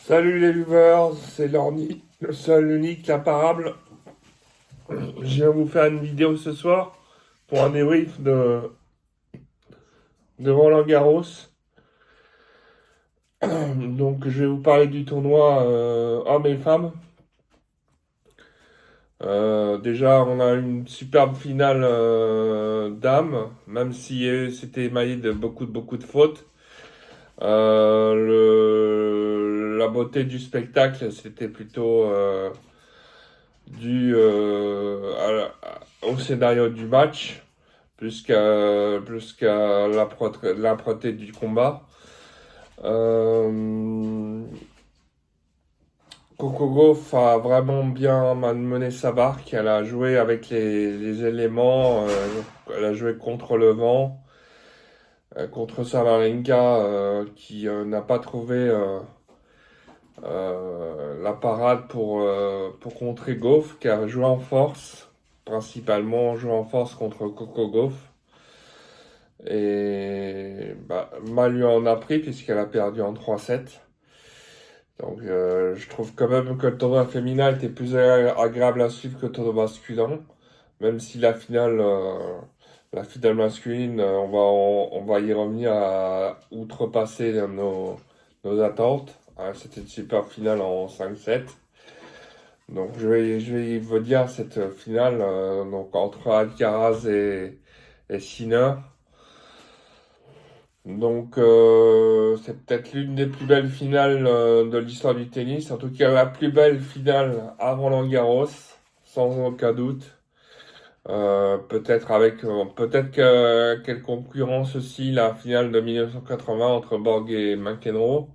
Salut les viewers, c'est Lorny, le seul, unique, l'imparable. Je viens vous faire une vidéo ce soir pour un débrief de Roland-Garros. Donc je vais vous parler du tournoi hommes et femmes. Déjà on a une superbe finale dames, même si c'était émaillé de beaucoup de fautes. La beauté du spectacle, c'était plutôt dû au scénario du match, plus qu'à l'âpreté du combat. Euh, Coco Gauff a vraiment bien mené sa barque. Elle a joué avec les éléments. Elle a joué contre le vent, contre Samarinka, qui n'a pas trouvé la parade pour contrer Gauff, qui a joué en force, principalement joué en force contre Coco Gauff. Et bah, mal lui en a pris puisqu'elle a perdu en 3-7. Donc je trouve quand même que le tournoi féminin était plus agréable à suivre que le tournoi masculin. Même si la finale masculine, on va y revenir à outrepasser nos attentes. C'était une super finale en 5-7. Donc je vais vous dire cette finale donc entre Alcaraz et Sinner. Donc c'est peut-être l'une des plus belles finales de l'histoire du tennis. En tout cas la plus belle finale à Roland-Garros, sans aucun doute. Peut-être quelle concurrence aussi la finale de 1980 entre Borg et McEnroe.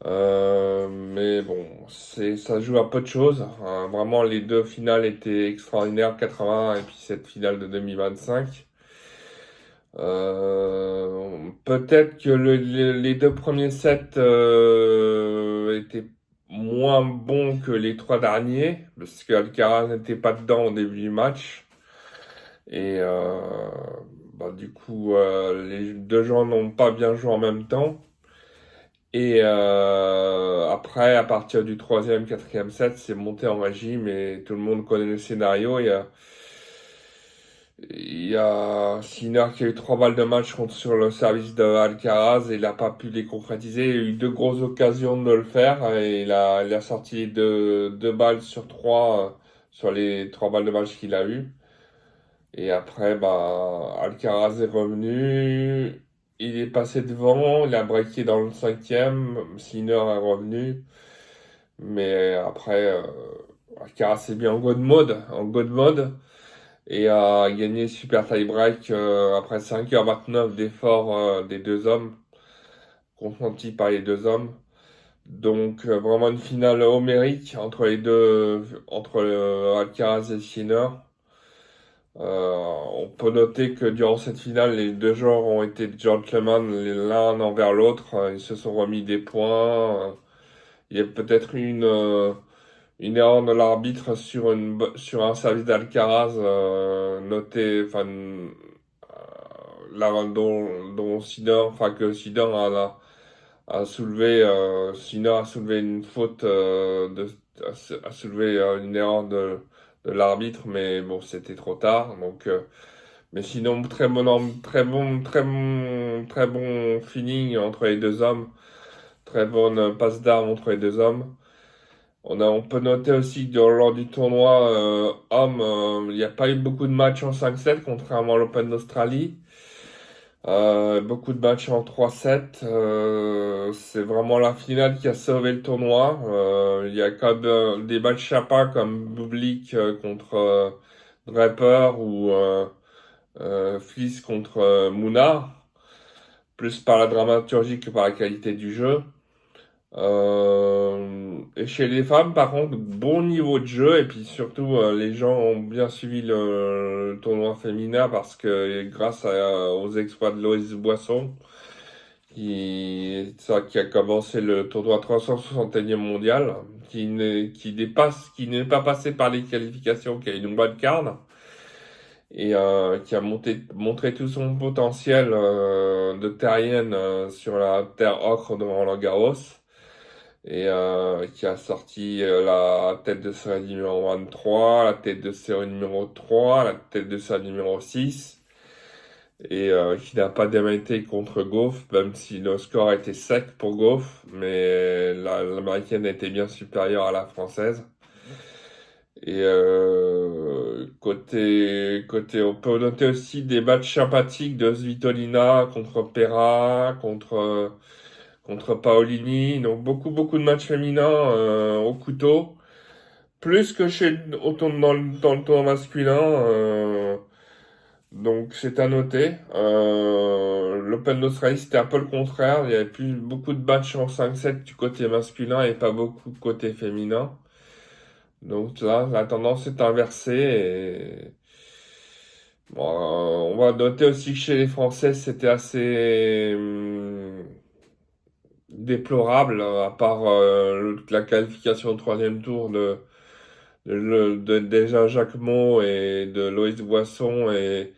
Mais bon, ça joue à peu de choses. Vraiment, les deux finales étaient extraordinaires, 80 et puis cette finale de 2025. Peut-être que les deux premiers sets étaient moins bons que les trois derniers, parce qu'Alcaraz n'était pas dedans au début du match. Et bah, du coup, les deux joueurs n'ont pas bien joué en même temps. Et après, à partir du troisième, quatrième set, c'est monté en régime et tout le monde connaît le scénario. Il y a Sinner qui a eu 3 balles de match sur le service de Alcaraz et il n'a pas pu les concrétiser. Il a eu deux grosses occasions de le faire et il a sorti deux balles sur trois sur les 3 balles de match qu'il a eu. Et après, bah, Alcaraz est revenu. Il est passé devant, il a breaké dans le cinquième. Sinner est revenu. Mais après, Alcaraz est bien en god mode. Et a gagné super tie-break après 5h29 d'efforts des deux hommes, consentis par les deux hommes. Donc vraiment une finale homérique entre les deux, entre Alcaraz et Sinner. On peut noter que durant cette finale, les deux joueurs ont été gentlemen l'un envers l'autre. Ils se sont remis des points. Il y a peut-être eu une erreur de l'arbitre sur un service d'Alcaraz noté, enfin, là, dont Sinner, enfin que Sinner a soulevé, Sinner a soulevé une faute, a soulevé une erreur de l'arbitre, mais bon, c'était trop tard. Donc, mais sinon, très bon feeling entre les deux hommes, très bonne passe d'armes entre les deux hommes. On peut noter aussi que lors du tournoi homme, il n'y a pas eu beaucoup de matchs en 5-7, contrairement à l'Open d'Australie. Beaucoup de matchs en 3-7. C'est vraiment la finale qui a sauvé le tournoi. Il y a quand même des matchs sympas comme Bublik contre Draper ou Fils contre Mouna, plus par la dramaturgie que par la qualité du jeu. Et chez les femmes, par contre, bon niveau de jeu, et puis surtout, les gens ont bien suivi le tournoi féminin parce que grâce aux exploits de Loïs Boisson, qui a commencé le tournoi 361e mondial, qui n'est pas passé par les qualifications, qui a une bonne carte, et qui a montré tout son potentiel de terrienne sur la terre ocre de Roland-Garros. et qui a sorti la tête de série numéro 23, la tête de série numéro 3, la tête de série numéro 6, et qui n'a pas démérité contre Goff, même si le score était sec pour Goff, mais l'américaine était bien supérieure à la française. Et on peut noter aussi des matchs sympathiques de Svitolina contre Pera, contre Paolini. Donc beaucoup de matchs féminins au couteau. Plus que dans le tournoi masculin. Donc c'est à noter. L'Open d'Australie, c'était un peu le contraire. Il y avait plus beaucoup de matchs en 5-7 du côté masculin et pas beaucoup côté féminin. Donc là, la tendance est inversée. Bon, on va noter aussi que chez les Français, c'était assez déplorable, à part la qualification au troisième tour de déjà Jacquemot et de Loïs Boisson et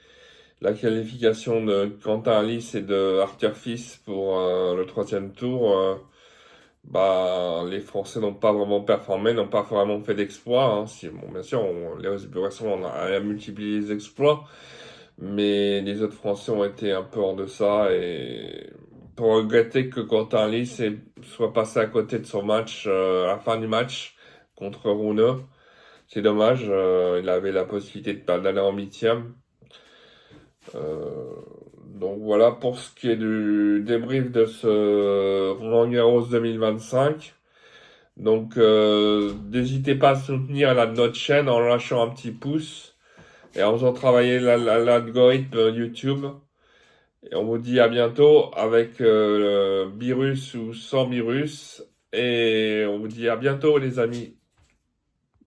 la qualification de Quentin Lys et de Arthur Fils pour le troisième tour. Bah, les Français n'ont pas vraiment performé, n'ont pas vraiment fait d'exploits. Hein. Si, bon, bien sûr, les Boisson, on a multiplié les exploits, mais les autres Français ont été un peu en deçà et pour regretter que Quentin Lys soit passé à côté de son match à la fin du match contre Rune. C'est dommage, il avait la possibilité d'aller en huitième. Euh, donc voilà pour ce qui est du débrief de ce Roland-Garros 2025. Donc n'hésitez pas à soutenir notre chaîne en lâchant un petit pouce et en faisant travailler l'algorithme YouTube. Et on vous dit à bientôt avec le virus ou sans virus. Et on vous dit à bientôt les amis.